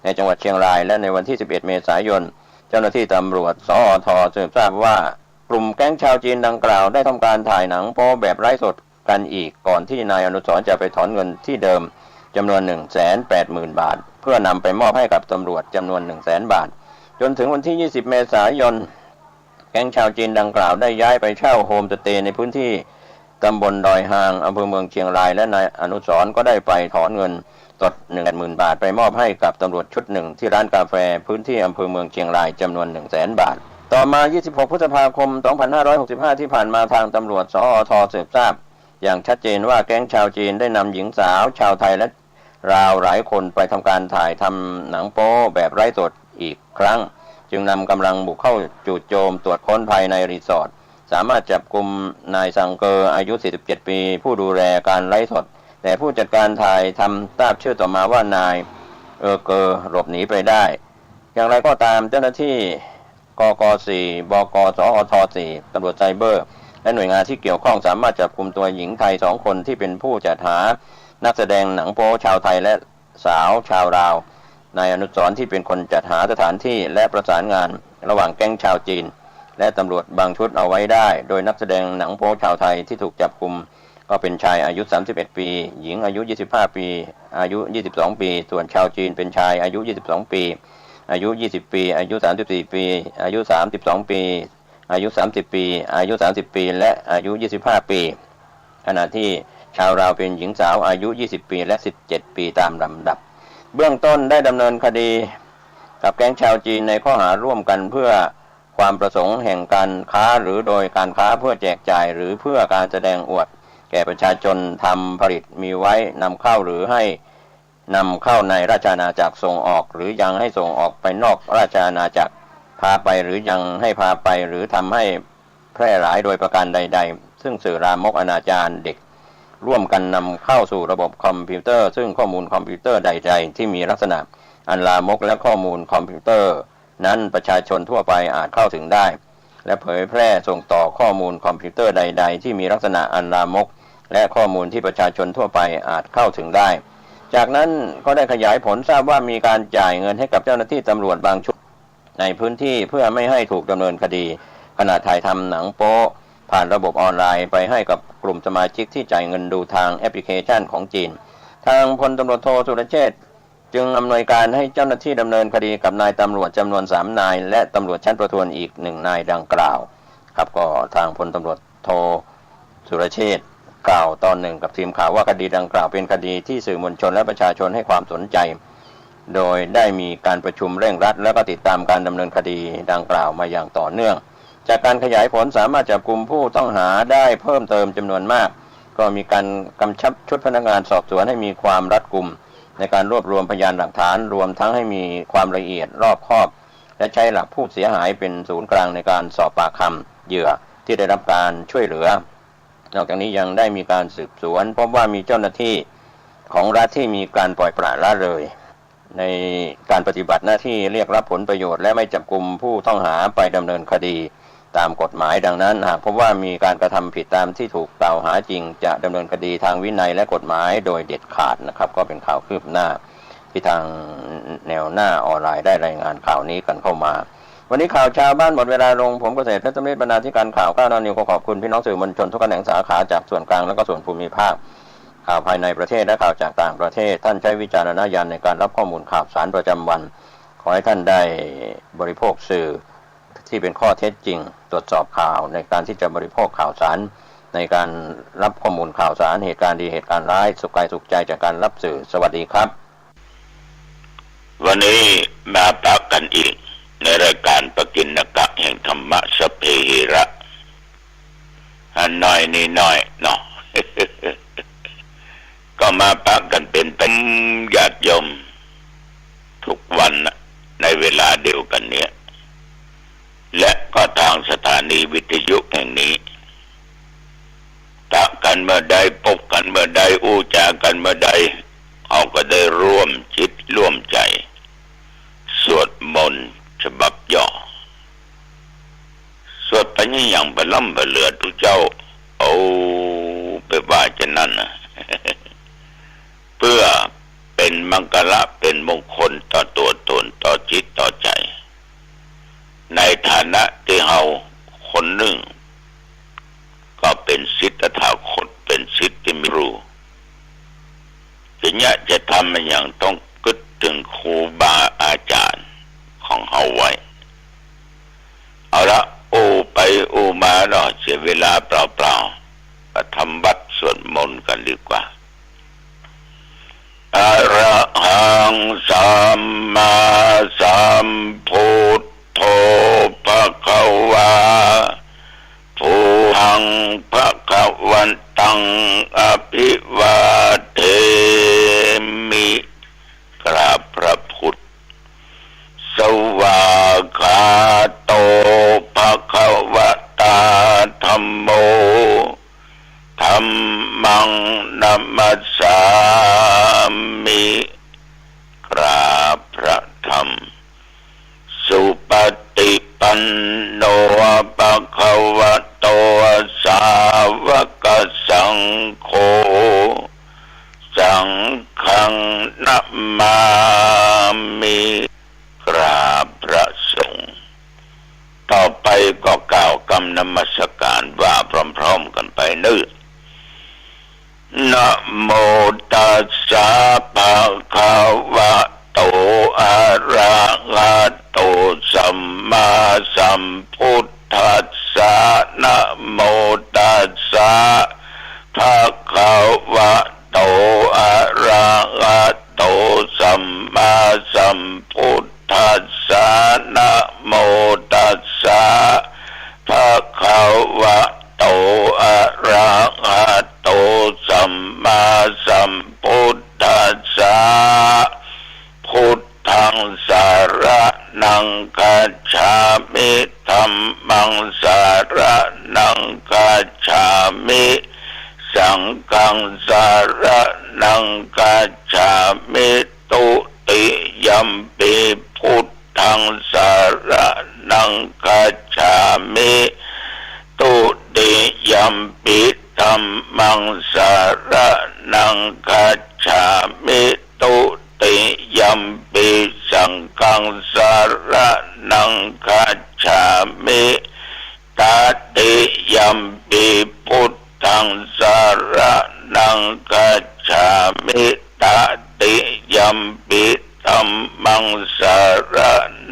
ในจังหวัดเชียงรายและในวันที่11เมษายนเจ้าหน้าที่ตำรวจสอทสืบทราบว่ากลุ่มแก๊งชาวจีนดังกล่าวได้ทำการถ่ายหนังโป๊แบบไร้สดกันอีกก่อนที่นายอนุสรณ์จะไปถอนเงินที่เดิมจำนวน 180,000 บาทเพื่อนำไปมอบให้กับตำรวจจำนวน 100,000 บาทจนถึงวันที่20เมษายนแก๊งชาวจีนดังกล่าวได้ย้ายไปเช่าโฮมสเตย์ในพื้นที่ตำบลดอยหางอำเภอเมืองเชียงรายและนายอนุสรณ์ก็ได้ไปถอนเงินสด 10,000 บาทไปมอบให้กับตำรวจชุดหนึ่งที่ร้านกาแฟพื้นที่อำเภอเมืองเชียงรายจำนวน 100,000 บาทต่อมา26พฤษภาคม2565ที่ผ่านมาทางตำรวจสอทสืบทราบอย่างชัดเจนว่าแก๊งชาวจีนได้นำหญิงสาวชาวไทยและราวหลายคนไปทำการถ่ายทำหนังโป๊แบบไร้สดอีกครั้งจึงนำกำลังบุกเข้าจู่โจมตรวจค้นภายในรีสอร์ทสามารถจับกุมนายสังเกออายุ47ปีผู้ดูแลการไร้สดแต่ผู้จัดการถ่ายทำทราบชื่อต่อมาว่านายเกอหลบหนีไปได้อย่างไรก็ตามเจ้าหน้าที่กก4บกสอท4ตำรวจไซเบอร์และหน่วยงานที่เกี่ยวข้องสามารถจับกุมตัวหญิงไทย2คนที่เป็นผู้จัดหานักแสดงหนังโป๊ชาวไทยและสาวชาวลาวนายอนุสรณ์ที่เป็นคนจัดหาสถานที่และประสานงาน ระหว่างแก๊งชาวจีนและตำรวจบางชุดเอาไว้ได้โดยนักแสดงหนังโป๊ชาวไทยที่ถูกจับกุมก็เป็นชายอายุ31ปีหญิงอายุ25ปีอายุ22ปีส่วนชาวจีนเป็นชายอายุ22ปีอายุ20ปีอายุ34ปีอายุ32ปีอายุ30ปีอายุ30ปีและอายุ25ปีขณะที่ชาวลาวเป็นหญิงสาวอายุ20ปีและ17ปีตามลำดับเบื้องต้นได้ดำเนินคดีกับแก๊งชาวจีนในข้อหาร่วมกันเพื่อความประสงค์แห่งการค้าหรือโดยการค้าเพื่อแจกจ่ายหรือเพื่อการแสดงอวดแก่ประชาชนทำผลิตมีไว้นำเข้าหรือให้นำเข้าในราชอาณาจักรส่งออกหรือยังให้ส่งออกไปนอกราชอาณาจักรพาไปหรือยังให้พาไปหรือทำให้แพร่หลายโดยประการใดๆซึ่งสื่อลามกอนาจารเด็กร่วมกันนำเข้าสู่ระบบคอมพิวเตอร์ซึ่งข้อมูลคอมพิวเตอร์ใดๆที่มีลักษณะอันลามกและข้อมูลคอมพิวเตอร์นั้นประชาชนทั่วไปอาจเข้าถึงได้และเผยแพร่ส่งต่อข้อมูลคอมพิวเตอร์ใดๆที่มีลักษณะอันลามกและข้อมูลที่ประชาชนทั่วไปอาจเข้าถึงได้จากนั้นก็ได้ขยายผลทราบว่ามีการจ่ายเงินให้กับเจ้าหน้าที่ตำรวจบางชุดในพื้นที่เพื่อไม่ให้ถูกดำเนินคดีขณะถ่ายทำหนังโป๊ผ่านระบบออนไลน์ไปให้กับกลุ่มสมาชิกที่จ่ายเงินดูทางแอปพลิเคชันของจีนทางพลตำรวจโทสุรเชษฐ์จึงอำนวยการให้เจ้าหน้าที่ดำเนินคดีกับนายตำรวจจำนวน3นายและตำรวจชั้นประทวนอีก1นายดังกล่าวครับก็ทางพลตำรวจโทสุรเชษฐ์กล่าวตอนหนึ่งกับทีมข่าวว่าคดีดังกล่าวเป็นคดีที่สื่อมวลชนและประชาชนให้ความสนใจโดยได้มีการประชุมเร่งรัดและก็ติดตามการดำเนินคดีดังกล่าวมาอย่างต่อเนื่องจากการขยายผลสามารถจับกุมผู้ต้องหาได้เพิ่มเติมจำนวนมากก็มีการกำชับชุดพนักงานสอบสวนให้มีความรัดกุมในการรวบรวมพยานหลักฐานรวมทั้งให้มีความละเอียดรอบคอบและใช้หลักผู้เสียหายเป็นศูนย์กลางในการสอบปากคำเหยื่อที่ได้รับการช่วยเหลือนอกจากนี้ยังได้มีการสืบสวนพบว่ามีเจ้าหน้าที่ของรัฐที่มีการปล่อยปละละเลยในการปฏิบัติหน้าที่เรียกรับผลประโยชน์และไม่จับกุมผู้ต้องหาไปดำเนินคดีตามกฎหมายดังนั้นหากพบว่ามีการกระทำผิดตามที่ถูกกล่าวหาจริงจะดำเนินคดีทางวินัยและกฎหมายโดยเด็ดขาดนะครับก็เป็นข่าวคืบหน้าที่ทางแนวหน้าออนไลน์ได้รายงานข่าวนี้กันเข้ามาวันนี้ข่าวชาวบ้านหมดเวลาลงผมเกษตรเพชรสมฤทธิ์บรรณาธิการข่าว9 น.นิวขอบคุณพี่น้องสื่อมวลชนทุกแขนงสาขาจากส่วนกลางและก็ส่วนภูมิภาคข่าวภายในประเทศและข่าวจากต่างประเทศท่านใช้วิจารณญาณในการรับข้อมูลข่าวสารประจำวันขอให้ท่านได้บริโภคสื่อที่เป็นข้อเท็จจริงตรวจสอบข่าวในการที่จะบริโภคข่าวสารในการรับข้อมูลข่าวสารเหตุการณ์ดีเหตุการณ์ร้ายสุขกายสุขใจจากการรับสื่อสวัสดีครับวันนี้มาพบกันอีกในรายการปกิณกะแห่งธรรมะสัพเพหิระอันน้อยนี่น้อยเนาะ ก็มาพบกันเป็นญาติโยมทุกวันในเวลาเดียวกันเนี่ยและก็ทางสถานีวิทยุแห่งนี้ถ้ากันเมื่อใดพบกันเมื่อใดอู้จากันเมื่อใดเอาก็ได้ร่วมจิตร่วมใจสวดมนต์ฉบับย่อสวดไปนี่อย่างบล่ำบเหลือทุกเจ้าเอาไปว่าจะนั่นนะ เพื่อเป็นมังกรเป็นมงคลต่อตัวตนต่อจิตต่อใจในฐานะที่เฮาคนหนึ่งก็เป็นศิษย์ตถาคตเป็นศิษย์ที่ไม่รู้ทีนี้จะทำมันอย่างต้องกึศถึงครูบาอาจารย์ของเฮาไว้เอาละโอ้ไปโอ้มาเนาะเสียเวลาเปล่าๆมาทำบัตรสวดมนต์กันดีกว่าอะระหังสัมมาสัมพุทโธภควาพุทังภวันตังอภิวาเทมิกราบพระพุทธสวากขาโตภควตาธัมโมธัมมังนัมมัสสามิกราบพระธรรมสุปฏิปันโนภควโตสาวกสังโฆสังฆังนัมมามิกราบพระสงฆ์ ก็กล่าวคำนมัสการว่าพร้อมๆกันไปนึกนะโมตัสสะภะคะวะโตอะระหะโตสัมมาสัมพุทธัสสะนะโมตัสสะภะคะวะโตอะระหะโตสัมมาสัมพุทธัสสะนะโมตัสสะภะคะวะโตอะระหะโตสัมมาสัมพุทธัสสะพุทธังสารนังคัจฉามิธัมมังสารนังคัจฉามิสังฆังสารนังคัจฉามิตุติยัมปิพุทธังสารนังคัจฉามิตุติยัมปิธัมมังสารนังคัจฉามิตุติยัมปิสังฆังสารนังคัจฉามิตติยัมปิพุทธังสารนังคัจฉามิตติยัมปิธัมมังสาร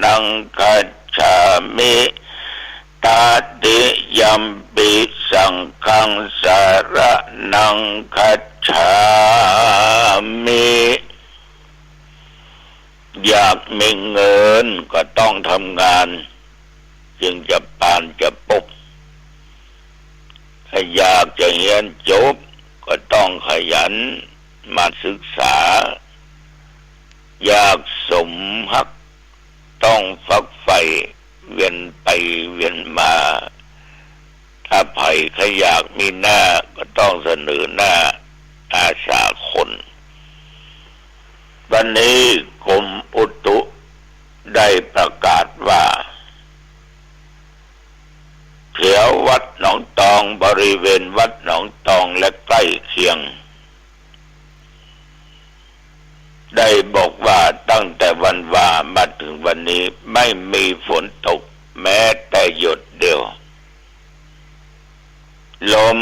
นังคัจฉามิตติยัมปิสังฆังสารนังคัจฉามิอยากมีเงินก็ต้องทำงานจึงจะปานจะปุ๊บถ้าอยากจะเรียนจบก็ต้องขยันมาศึกษาอยากสมฮักต้องฝักใฝ่เวียนไปเวียนมาถ้าไผ่ขยากมีหน้าก็ต้องเสนอหน้าอาสาคนวันนี้กรมอุตุได้ประกาศว่าแถววัดหนองตองบริเวณวัดหนองตองและใกล้เคียงได้บอกว่าตั้งแต่วันว่ามาถึงวันนี้ไม่มีฝนตกแม้แต่หยดเดียวลม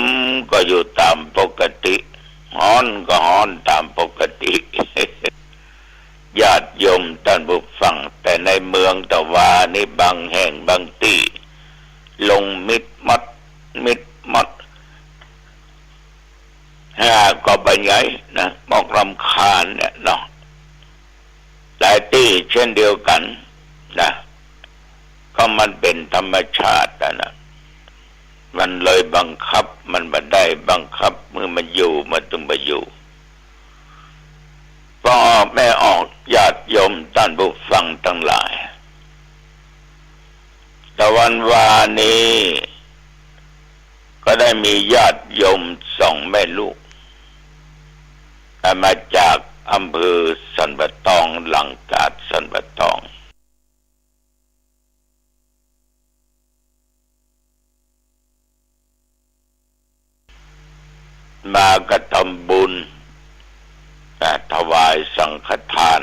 ก็อยู่ตามปกติฮ้อนก็ฮ้อนตามปกติ ญาติโยมท่านผู้ฟังแต่ในเมืองตะวานี่บางแห่งบางที่ลงมิดมัดก็ไปไงนะมอกรำคาญเนี่ยเนาะหลายที่เช่นเดียวกันนะก็มันเป็นธรรมชาตินะมันเลยบังคับมันไม่ได้บังคับเมื่อมันอยู่มันต้องมาอยู่พ่อแม่ออกญาติโยมท่านผู้ฟังทั้งหลายแต่วันวานี้ก็ได้มีญาติโยมสองแม่ลูกมาจากอำเภอสันปะตองหลังกาดสันปะตองมากระทำบุญถวายสังฆทาน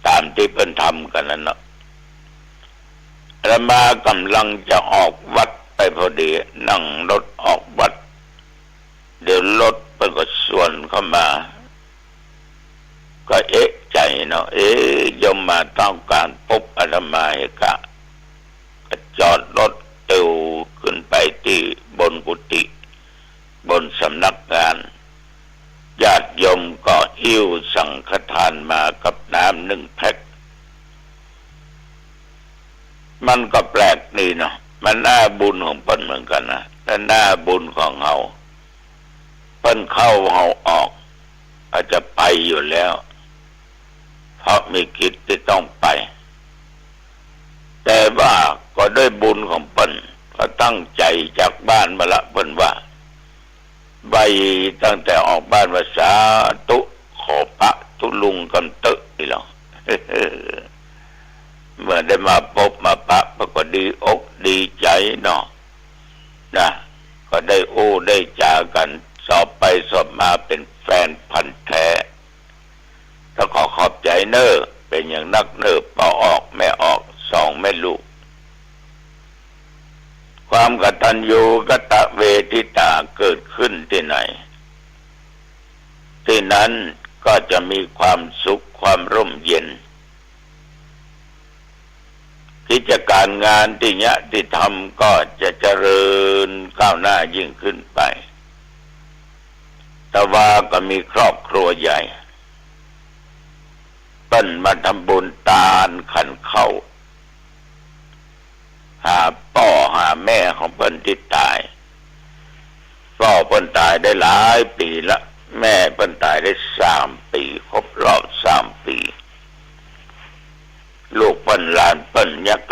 ตามที่เพิ่นทำกันนั่นเนาะแล้วมากำลังจะออกวัดไปพอดีนั่งรถออกวัดเดี๋ยวรถเพิ่นก็สวนเข้ามาก็เอ๊ะใจเนาะโยมมาต้องการพบอาตมาเหกะก็จอดรถเตียวขึ้นไปที่บนกุฏิบนสำนักงานญาติโยมก็หิ้วสังฆทานมากับน้ำ1 แพ็คมันก็แปลกนี่เนาะมันน่าบุญของเพิ่นเหมือนกันนะแต่น่าบุญของเฮาเพิ่นเข้าเฮาออกอาจจะไปอยู่แล้วเพราะมีกิจที่ต้องไปแต่ว่าก็ด้วยบุญของเพิ่นก็ตั้งใจจากบ้านมาละเพิ่นว่าใบตั้งแต่ออกบ้านภาษาตุขอพระทุลุงกันตึกนี่หรอ เมื่อได้มาพบมาปะก็ดีอกดีใจเนาะนะก็ได้ได้จากันสอบไปสอบมาเป็นแฟนพันธุ์แท้แล้วขอขอบใจเนอเป็นอย่างนักเนิบพอออกแม่ออก2 แม่ลูก ความกตัญญูกตเวทิตาเกิดขึ้นที่ไหนที่นั้นก็จะมีความสุขความร่มเย็นกิจการงานที่ญาติธรรมก็จะเจริญก้าวหน้ายิ่งขึ้นไปแต่ว่าก็มีครอบครัวใหญ่เปิ้นมาทำบุญตาลขันเข้าหาพ่อหาแม่ของเปิ้นที่ตายพ่อเปิ้นตายได้หลายปีละแม่เปิ้นตายได้3 ปีครบรอบ3 ปีลูกเปิ้นหลานเปิ้นยัก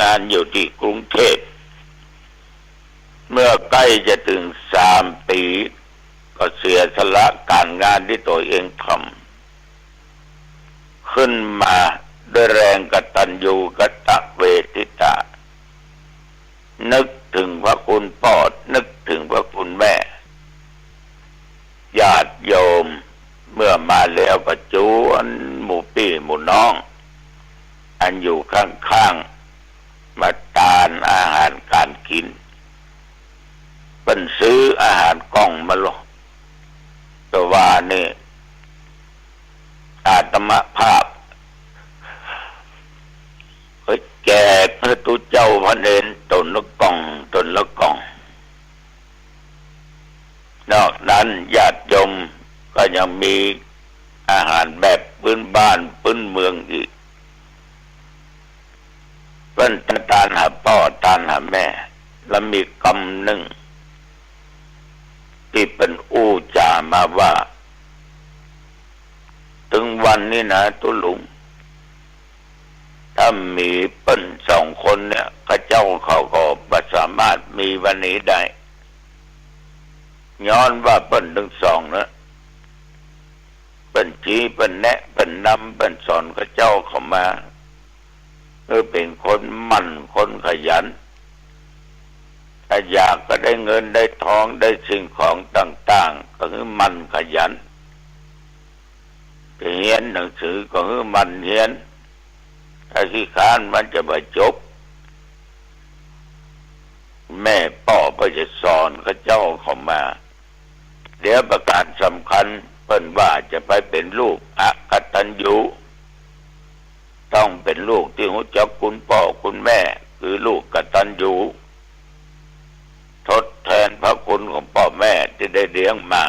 งานอยู่ที่กรุงเทพเมื่อใกล้จะถึง3 ปีก็เสียสละการงานที่ตัวเองทำขึ้นมาด้วยแรงกตัญญูกตเวทิตานึกถึงพระคุณพ่อนึกถึงพระคุณแม่ญาติโยมเมื่อมาแล้วก็จวนหมู่พี่หมู่น้องอันอยู่ข้างๆมาทานอาหารการกินเป็นซื้ออาหารกล่องมาลงแต่ว่านี่อาตมภาพแก่พระตุเจ้าพระเนรตนละกล่องนอกนั้นญาติโยมก็ยังมีอาหารแบบพื้นบ้านพื้นเมืองอีกเพิ่นทานหาพ่อทานหาแม่แล้วมีคำหนึ่งที่เป็นอู้จามาว่าถึงวันนี้นะตุลุงถ้ามีเปิ้น2 คนเนี่ยข้าเจ้าเขาก็บ่สามารถมีวันนี้ได้ย้อนว่าเปิ้นทั้ง2นะเปิ้นชี้เปิ้นแนะเปิ้นนำเปิ้นสอนข้าเจ้าเข้ามาเป็นคนมั่นคนขยันถ้าอยากก็ได้เงินได้ทองได้สิ่งของต่างๆก็คือมันขยันเรียนหนังสือก็คือมันเรียนถ้าขี้ค้านมันจะไม่จบแม่พ่อก็จะสอนข้าเจ้าเข้ามาเดี๋ยวประการสำคัญเพิ่นว่าจะไปเป็นลูกอกตัญญูต้องเป็นลูกที่รู้จักคุณพ่อคุณแม่คือลูกกตัญญูทดแทนพระคุณของพ่อแม่ที่ได้เลี้ยงมา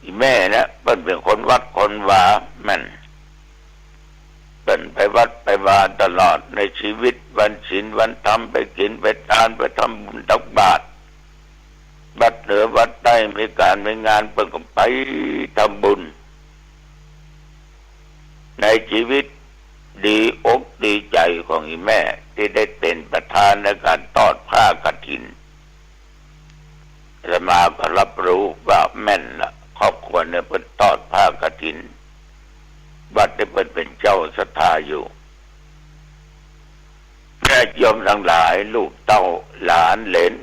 อีแม่นะเป็นคนวัดคนวาแม่นเป็นไปวัดไปวาตลอดในชีวิตวันศีลวันธรรมไปกินไปทานไปทำบุญตักบาตรวัดเหนือวัดใต้มีการมีงานเปิ่นก็ไปทำบุญในชีวิตดีอกดีใจของอีแม่ที่ได้เป็นประธานในการทอดผ้ากฐินอาตมาก็รับรู้ว่าแม่นละครอบครัวเนี่ยเป็นทอดผ้ากฐินวัดได้เป็นเจ้าศรัทธาอยู่ญาติโยมทั้งหลายลูกเต้าหลานเหลน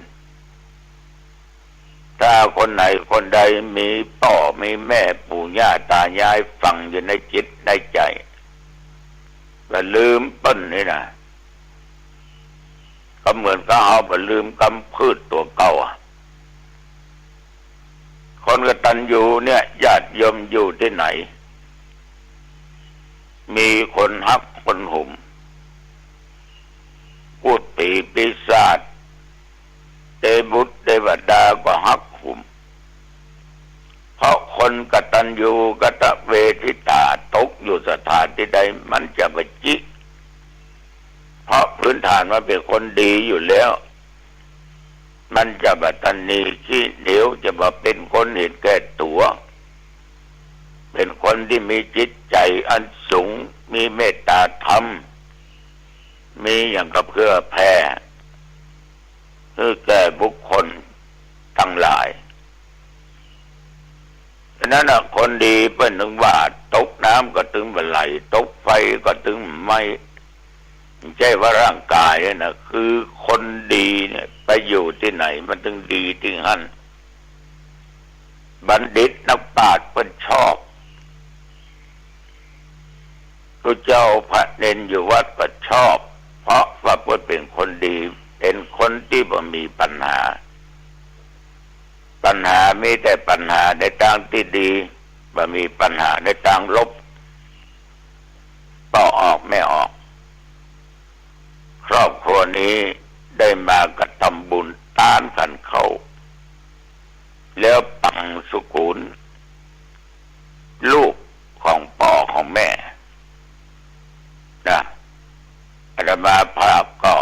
ถ้าคนไหนคนใดมีพ่อมีแม่ปู่ย่าตายายฝังอยู่ในจิตในใจก็ลืมเปิ้นนี่นะก็เหมือนกับเอาไปลืมกำพืชตัวเก่าคนกตัญญูเนี่ยญาติโยมอยู่ที่ไหนมีคนฮักคนหุ่มพูดปีศาจเทบุตรเทวดาก็ฮักหุ่มเพราะคนกตัญญูกตเวทิตาตกอยู่สถานที่ใดมันจะบจิเพราะพื้นฐานมันเป็นคนดีอยู่แล้วมันจะบัตนีขี้เหนียวจะมาเป็นคนเห็นแก่ตัวเป็นคนที่มีจิตใจอันสูงมีเมตตาธรรมมีอย่างกับเพื่อแผ่แก่บุคคลทั้งหลายฉะนั้นคนดีเป็นถึงว่าตกน้ำก็ถึงไหลตกไฟก็ถึงไม่ใช่ว่าร่างกายนะคือคนดีเนี่ยไปอยู่ที่ไหนมันถึงดีที่นั่นบัณฑิตนักปราชญ์เป็นชอบพระเจ้าพระเนนอยู่วัดก็ชอบเพราะว่าเป็นคนดีใน เป็นคนที่บ่มีปัญหามีแต่ปัญหาในทางที่ดีบ่มีปัญหาในทางลบต่อออกไม่ออกครอบครัวนี้ได้มากระทำบุญตามกันเขาแล้วปังสุกุลลูกของพ่อของแม่นะอาตมาภาพก็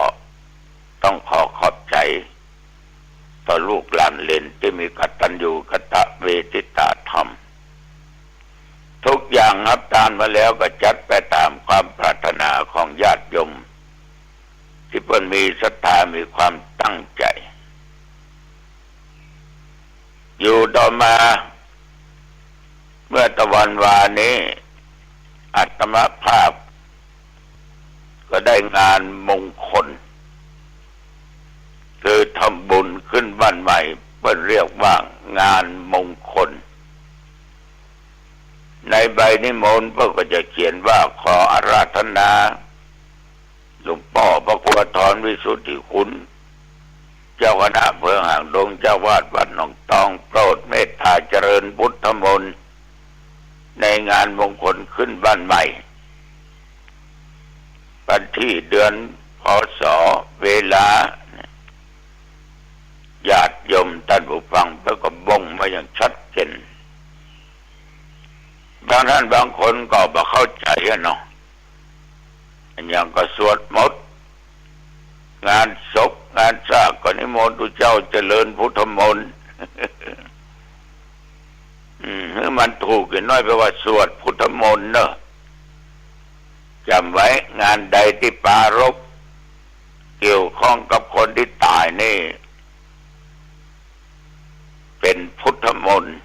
ต้องขอบใจต่อลูกหลานเลนที่มีกตัญญูกตเวทิตาธรรมทุกอย่างรับทานมาแล้วก็จัดไปตามความปรารถนาของญาติโยมที่เพิ่นมีศรัทธามีความตั้งใจอยู่ต่อมาเมื่อตะวันวานี้อาตมาภาพก็ได้งานมงคลคือทำบุญขึ้นบ้านใหม่เพิ่นเรียกว่างานมงคลในใบนิมนต์เพิ่นก็จะเขียนว่าขออาราธนาหลวงพ่อพระครูธรวิสุทธิคุณเจ้าคณะอำเภอหางดงเจ้าวาดวัดหนองตองโปรดเมตตาเจริญพุทธมนต์ในงานมงคลขึ้นบ้านใหม่วันที่เดือนพ.ศ.เวลาญาติโยมท่านผู้ฟังเพื่อก็บ่งมาอย่างชัดเจนบางท่านบางคนก็บ่เข้าใจเนาะอย่างก็สวดมนต์งานศพงานซากก็นิมนต์ตุเจ้าเจริญพุทธมนต์ให้มันถูกกันน้อยไปว่าสวดพุทธมนต์เนอะจำไว้งานใดที่ปรารภเกี่ยวข้องกับคนที่ตายนี่เป็นพุทธมนต์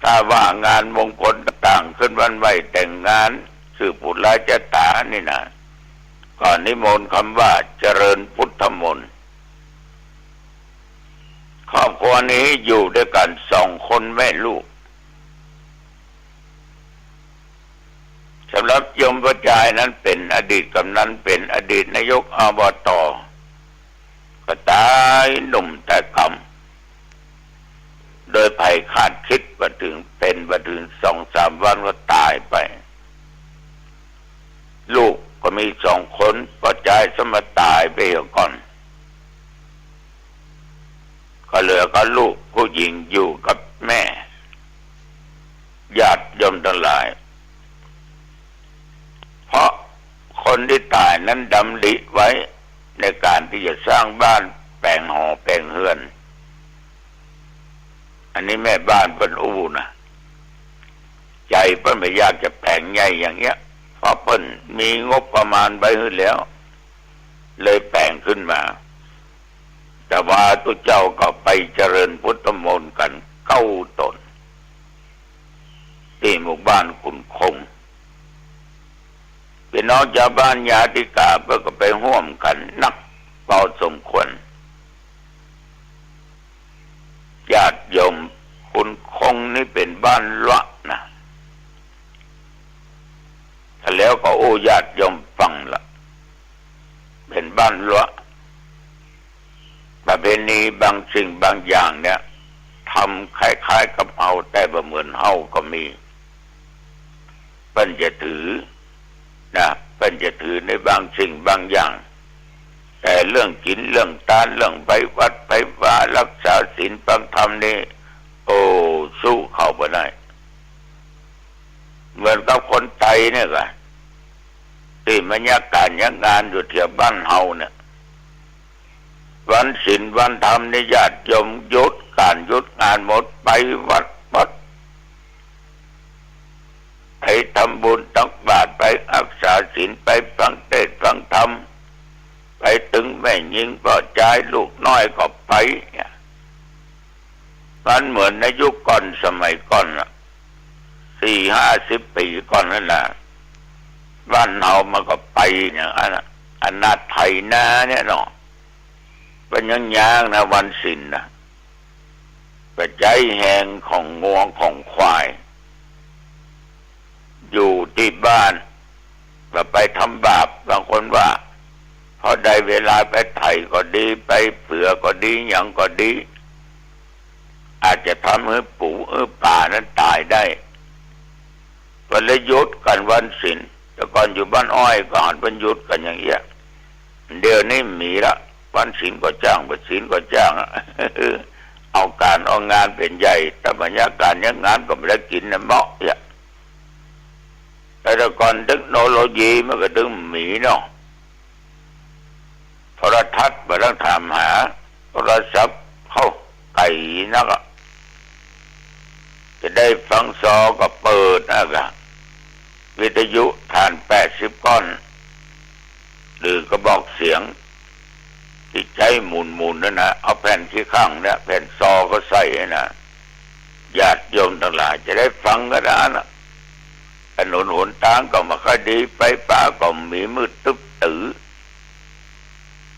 ถ้าว่างานมงคลต่างๆขึ้นวันไหวแต่งงานสื่อปุราจตานี่นะก่อนนิมนต์คำว่าเจริญพุทธมนต์ครอบครัวนี้อยู่ด้วยกัน2 คนแม่ลูกสำหรับโยมประจายนั้นเป็นอดีตกำนันเป็นอดีตนายกอบต.ก็ตายหนุ่มแต่กำโดยภัยคาดคิดมาถึง2-3 วันก็ตายไปลูกก็มี2 คนประจายสมตายไปก่อนก็เหลือก็ลูกผู้หญิงอยู่กับแม่ญาติโยมทั้งหลายเพราะคนที่ตายนั้นดำริไว้ในการที่จะสร้างบ้านแปลงหอแปลงเฮือนอันนี้แม่บ้านเพิ่นอู้นะใจเพิ่นไม่อยากจะแปลงใหญ่อย่างเงี้ยเพราะเพิ่นมีงบประมาณไว้ให้แล้วเลยแปลงขึ้นมาแต่ว่าตุเจ้าก็ไปเจริญพุทธมนต์กัน9 ตนที่หมู่บ้านขุนคงพี่น้องชาวบ้านญาติกาเพื่อก็ไปร่วมกันนักพอสมควรญาติโยมขุนคงนี่เป็นบ้านละนะถ้าแล้วก็โอ้ญาติโยมฟังละเป็นบ้านละประเพณีบางสิ่งบางอย่างเนี่ยทำคล้ายๆกับเอาแต่บ่เหมือนเฮาก็มีเพิ่นจะถือนะเพิ่นจะถือในบางสิ่งบางอย่างแต่เรื่องกินเรื่องทานเรื่องไปวัดไปว่ารักษาศีลฟังธรรมนี่โอ้สู้เข้าบ่ได้เหมือนกับคนไทยเนี่ยก็ที่บรรยากาศงานอยู่แถวบ้านเฮาเนี่ยวันศีลวันธรรมนี่ญาติโยมหยุดการหยุดงานหมดไปวัดไปทำบุญตักบาตรไปรักษาศีลไปฟังเทศน์ฟังธรรมไปถึงแม่หญิงก็ใจลูกน้อยก็ไปมันเหมือนในยุคก่อนสมัยก่อน40-50 ปีก่อนนั่นแหละบ้านเฮามันก็ไปอย่างนั้นอนาถไทยนาเนี่ยเนาะเป็นยังนะวันศีลนะปัจจัยแห่งของงวงของควายอยู่ที่บ้านก็ไปทำบาปบางคนว่า พอได้เวลาไปไถก็ดีไปเปลือก็ดีอย่างก็ดี อาจจะทำให้ปู่ป่านั้นตายได้ก็เลยหยุดกันวันศีลแต่ก่อนอยู่บ้านอ้อยก็หันเป็นหยุดกันอย่างเงี้ยเดี๋ยวนี้มีละวันศีลก็จ้างวันศีลก็จ้าง เอาการเอางานเป็นใหญ่แต่บรรยากาศยังงานก็ไม่ได้กินนะเหมาะเนี่ยแต่ก่อนเทคโนโลยีมันก็ดึงหมีเนาะโทรทัศน์มาต้องถามหาโทรศัพท์เข้าไก่นักจะได้ฟังซอก็เปิดนะครับวิทยุฐาน80 ก้อนหรือกระบอกเสียงที่ใช้หมุนนั่นนะเอาแผ่นที่ข้างเนี่ยแผ่นซอก็ใส่นะญาติโยมทั้งหลายจะได้ฟังกันนะถนนหนทางก็ไม่ค่อยดีไฟฟ้าก็มีมืดตึ๊บตื้อ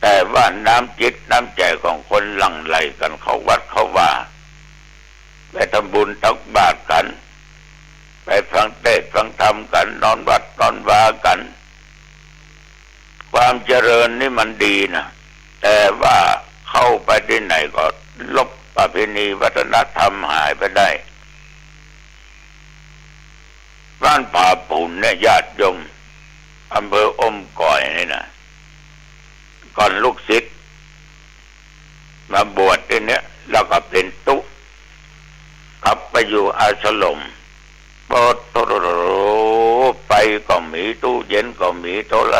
แต่ว่าน้ำจิตน้ำใจของคนหลั่งไหลกันเข้าวัดเข้าว่าไปทำบุญตักบาตรกันไปฟังเทศน์ฟังธรรมกันนอนวัดนอนวากันความเจริญนี่มันดีนะแต่ว่าเข้าไปที่ไหนก็ลบประเพณีวัฒนธรรมหายไปได้บ้านป่าปุ่นเนี่ยญาติโยมอำเภออมก่อยนี่นะก่อนลูกศิษย์มาบวชที่เนี้ยแล้วก็เป็นตุขับไปอยู่อาสลมปอดโตไปก็มีตู้เย็นก็มีโทร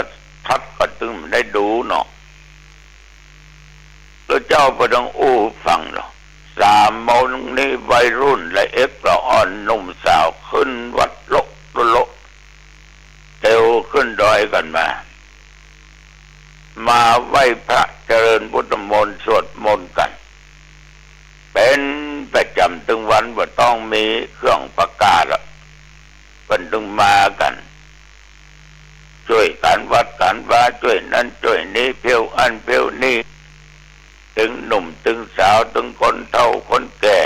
ทัศน์ก็ตึงได้ดูเนาะแล้วเจ้าก็ต้องฟังเนาะ3 โมงนี้วัยรุ่นและละอ่อนหนุ่มสาวขึ้นวัดโลเตียวขึ้นดอยกันมาไหว้พระเจริญพุทธมนต์สวดมนต์กันเป็นประจำถึงวันว่าต้องมีเครื่องประกาศกันต้องมากันช่วยกันวัดกันว่าช่วยนั้นช่วยนี้เพียวอันเพียวนี้ถึงหนุ่มถึงสาวถึงคนเฒ่าคนแก่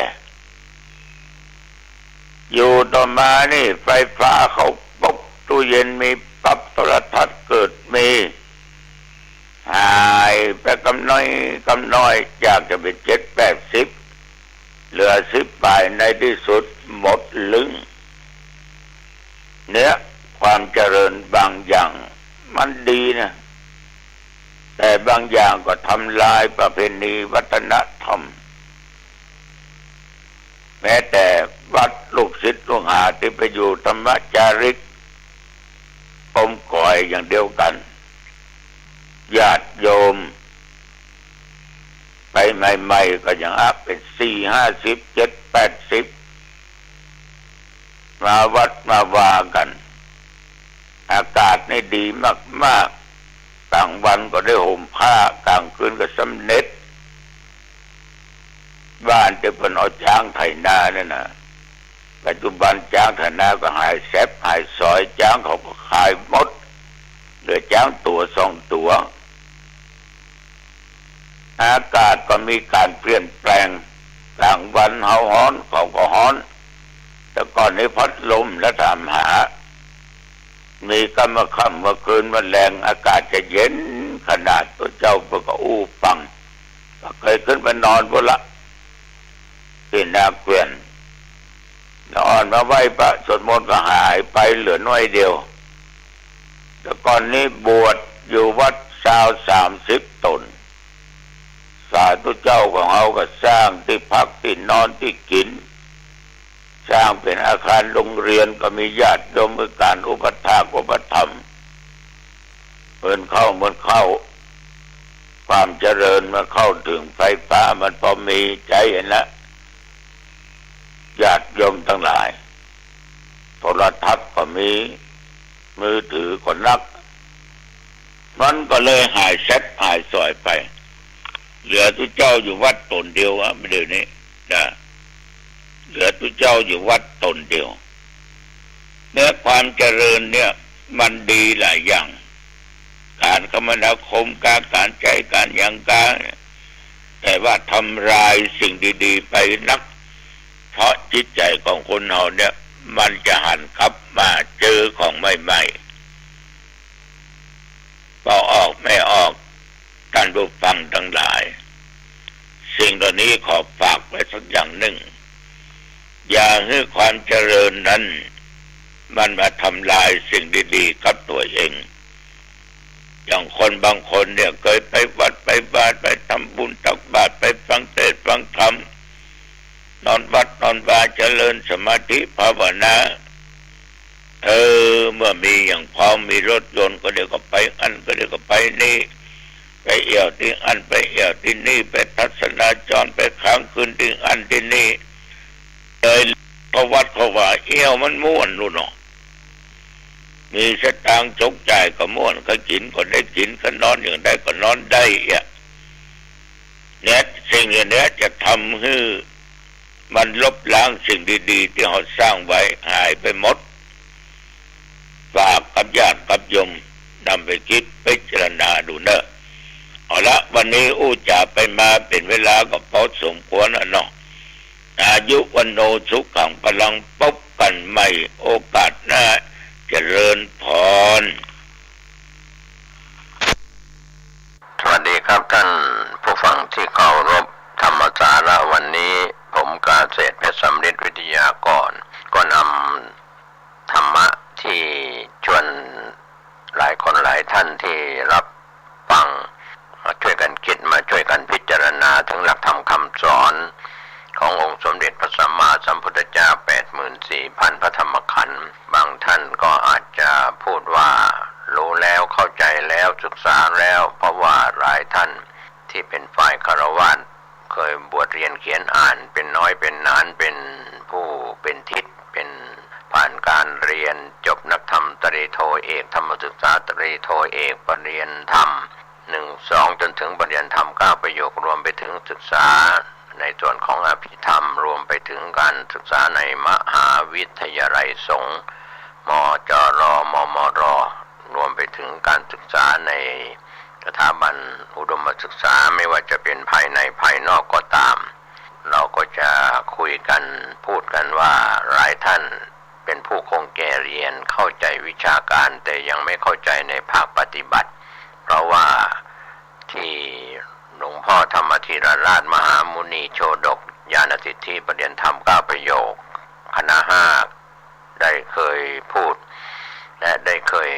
อยู่ต่อมานี่ไฟฟ้าเขาปุ๊บตู้เย็นมีปั๊บโทรทัศน์เกิดมีหายไปกำน้อยอยากจะเป็น7-80เหลือ10 บาทในที่สุดหมดลึงเนี่ยความเจริญบางอย่างมันดีนะแต่บางอย่างก็ทำลายประเพณีวัฒนธรรมแม้แต่วัดลูกศิษย์ลูกหาที่ไปอยู่ธรรมจาริกอมก่อยอย่างเดียวกันญาติโยมไปใหม่ๆก็ยังเป็น40-50-70-80มาวัดมาว่ากันอากาศนี่ดีมากๆกลางวันก็ได้ห่มผ้ากลางคืนก็สำเน็จบ้านที่เป็นเอาช้างไถนาเนี่ยนะปัจจุบันช้างไถนาก็หายแซบหายซอยช้างเขาก็ขายหมดเหลือช้างตัว2 ตัวอากาศก็มีการเปลี่ยนแปลงกลางวันเฮาฮ้อนเขาก็ฮ้อนแต่ก่อนนี้พัดลมและทำหามีค่ำเมื่อคืนวันแรงอากาศจะเย็นขนาดตัวเจ้าก็ฟังก็เคยขึ้นไปนอนบนละที่นาเกวียนนอนมาไหว้พระสวดมนต์ก็หายไปเหลือน้อยเดียวแต่ก่อนนี้บวชอยู่วัด30 ตนสาธุเจ้าของเขาก็สร้างที่พักที่นอนที่กินสร้างเป็นอาคารโรงเรียนก็มีญาติโยมมือการอุปถากอุปถัมภ์เหมือนเข้าความเจริญมาเข้าถึงไฟฟ้ามันพอมีใจนะญาติโยมทั้งหลายโทรทัศน์ก็มีมือถือก็นักมันก็เลยหายแซบหายซอยไปเหลือตุเจ้าอยู่วัดตนเดียวไม่เดี๋ยวนี้นะเหลือตุเจ้าอยู่วัดตนเดียวเนื้อความเจริญเนี่ยมันดีหลายอย่างการคมนาคมการใจการยังการแต่ว่าทำลายสิ่งดีๆไปนักเพราะจิตใจของคนเราเนี่ยมันจะหันกลับมาเจอของใหม่ๆพอออกไม่ออก ท่านผู้ฟังทั้งหลายสิ่งเหล่านี้ขอฝากไว้สักอย่างหนึ่งอย่าให้ความเจริญนั้นมันมาทำลายสิ่งดีๆกับตัวเองอย่างคนบางคนเนี่ยเคยไปวัดไปบาตรไปทำบุญตักบาตรไปฟังเทศน์ฟังธรรมนอนวัดนอนวาเจริญสมาธิภาวนาเมื่อมีอย่างพอมีรถยนต์ก็เดี๋ยวก็ไปอันก็เดี๋ยวก็ไปนี่ไปเอี่ยวที่อันไปเอี่ยวที่นี่ไปทัศนาจรไปค้างคืนที่อันที่นี่เพราะวัดเขาว่าเอี่ยวมันม่วนนู่นเนาะมีสตางค์จกจ่ายก็ม่วนก็กินก็ได้กินก็นอนอย่างได้ก็นอนได้เนี่ยสิ่งนี้จะทำให้มันลบล้างสิ่งดีๆที่เราสร้างไว้หายไปหมดฝากกับญาติกับโยมนำไปคิดพิจารณาดูเนอะเอาละวันนี้จะไปมาเป็นเวลาก็พอสมควรแล้วเนาะอายุวันโนสุขังพลังพบกันใหม่โอกาสหน้าเจริญพรสวัสดีครับท่านผู้ฟังที่เคารพธรรมสาระวันนี้ผมกาเศรษฐ์เพชรสำริดวิทยากรก็นำธรรมะที่ชวนหลายคนหลายท่านที่รับฟังมาช่วยกันคิดมาช่วยกันพิจารณาถึงหลักธรรมคำสอนขององค์สมเด็จพระสัมมาสัมพุทธเจ้า 84,000 พระธรรมขันธ์บางท่านก็อาจจะพูดว่ารู้แล้วเข้าใจแล้วศึกษาแล้วเพราะว่าหลายท่านที่เป็นฝ่ายคฤหัสถ์เคยบวชเรียนเขียนอ่านเป็นน้อยเป็นนานเป็นผู้เป็นทิศเป็นผ่านการเรียนจบนักธรรมตรีโทเอกธรรมศึกษาตรีโทเอกปริญญาธรรม 1-2 จนถึงปริญญาธรรม 9 ประโยครวมไปถึงศึกษาในส่วนของอภิธรรมรวมไปถึงการศึกษาในมหาวิทยาลัยสงฆ์มจรมมรรวมไปถึงการศึกษาในสถาบันอุดมศึกษาไม่ว่าจะเป็นภายในภายนอกก็ตามเราก็จะคุยกันพูดกันว่าหลายท่านเป็นผู้คงแก่เรียนเข้าใจวิชาการแต่ยังไม่เข้าใจในภาคปฏิบัติเพราะว่าที่หลวงพ่อธรรมธีรราชมหามุนีโชดกญาณสิทธิปริญญาธรรม 9 ประโยคคณะ5ได้เคยพูดและได้เคย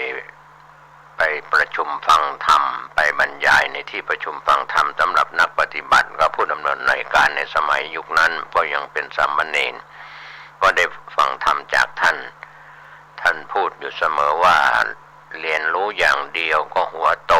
ไปประชุมฟังธรรมไปบรรยายในที่ประชุมฟังธรรมสำหรับนักปฏิบัติก็ผู้ดำเนินรายการในสมัยยุคนั้นก็ยังเป็นสามเณรก็ได้ฟังธรรมจากท่านพูดอยู่เสมอว่าเรียนรู้อย่างเดียวก็หัวโต